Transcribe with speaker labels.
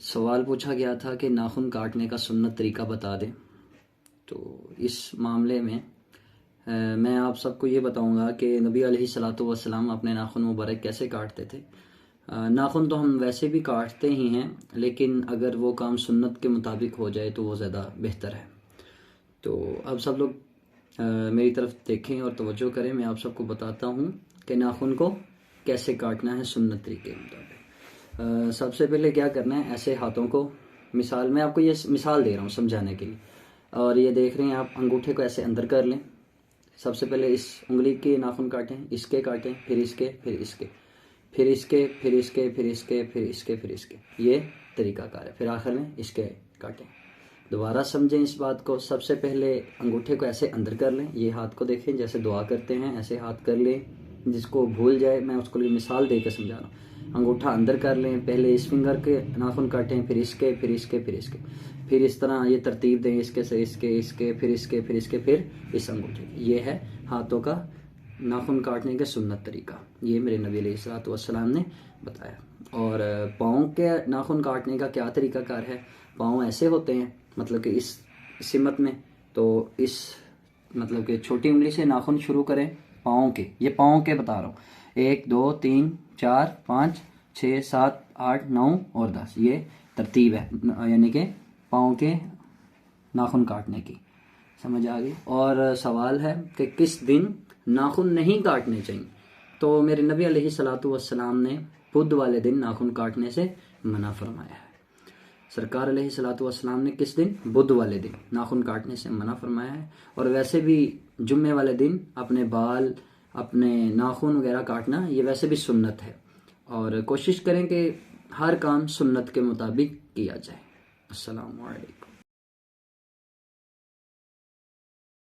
Speaker 1: سوال پوچھا گیا تھا کہ ناخن کاٹنے کا سنت طریقہ بتا دیں. تو اس معاملے میں میں آپ سب کو یہ بتاؤں گا کہ نبی علیہ الصلوۃ والسلام اپنے ناخن مبارک کیسے کاٹتے تھے. ناخن تو ہم ویسے بھی کاٹتے ہی ہیں، لیکن اگر وہ کام سنت کے مطابق ہو جائے تو وہ زیادہ بہتر ہے. تو اب سب لوگ میری طرف دیکھیں اور توجہ کریں. میں آپ سب کو بتاتا ہوں کہ ناخن کو کیسے کاٹنا ہے سنت طریقے کے مطابق. سب سے پہلے کیا کرنا ہے، ایسے ہاتھوں کو، مثال میں آپ کو یہ مثال دے رہا ہوں سمجھانے کے لیے، اور یہ دیکھ رہے ہیں آپ، انگوٹھے کو ایسے اندر کر لیں. سب سے پہلے اس انگلی کے ناخن کاٹیں، اس کے کاٹیں، پھر اس کے، پھر اس کے، پھر اس کے، پھر اس کے، پھر اس کے، پھر اس کے، پھر اس کے. یہ طریقہ کار ہے. پھر آخر میں اس کے کاٹیں. دوبارہ سمجھیں اس بات کو. سب سے پہلے انگوٹھے کو ایسے اندر کر لیں. یہ ہاتھ کو دیکھیں جیسے دعا کرتے ہیں، ایسے ہاتھ کر لیں. جس کو بھول جائے میں اس کو لیے مثال دے کے سمجھا رہا ہوں. انگوٹھا اندر کر لیں، پہلے اس فنگر کے ناخن کاٹیں، پھر اس کے، پھر اس کے، پھر اس کے، پھر اس طرح یہ ترتیب دیں، اس کے سے اس کے، اس کے، پھر اس کے، پھر اس کے، پھر اس انگوٹھے. یہ ہے ہاتھوں کا ناخن کاٹنے کا سنت طریقہ. یہ میرے نبی علیہ الصلوۃ والسلام نے بتایا. اور پاؤں کے ناخن کاٹنے کا کیا طریقہ کار ہے. پاؤں ایسے ہوتے ہیں، مطلب کہ اس سمت میں، تو اس مطلب کہ چھوٹی انگلی سے ناخن شروع کریں پاؤں کے. یہ پاؤں کے بتا رہا ہوں. 1 2 3 4 5 6 7 8 9 اور 10. یہ ترتیب ہے، یعنی کہ پاؤں کے ناخن کاٹنے کی. سمجھ آ گئی. اور سوال ہے کہ کس دن ناخن نہیں کاٹنے چاہیے. تو میرے نبی علیہ الصلوۃ والسلام نے بدھ والے دن ناخن کاٹنے سے منع فرمایا ہے. سرکار علیہ الصلوۃ والسلام نے کس دن؟ بدھ والے دن ناخن کاٹنے سے منع فرمایا ہے. اور ویسے بھی جمعے والے دن اپنے بال، اپنے ناخن وغیرہ کاٹنا یہ ویسے بھی سنت ہے. اور کوشش کریں کہ ہر کام سنت کے مطابق کیا جائے. السلام علیکم.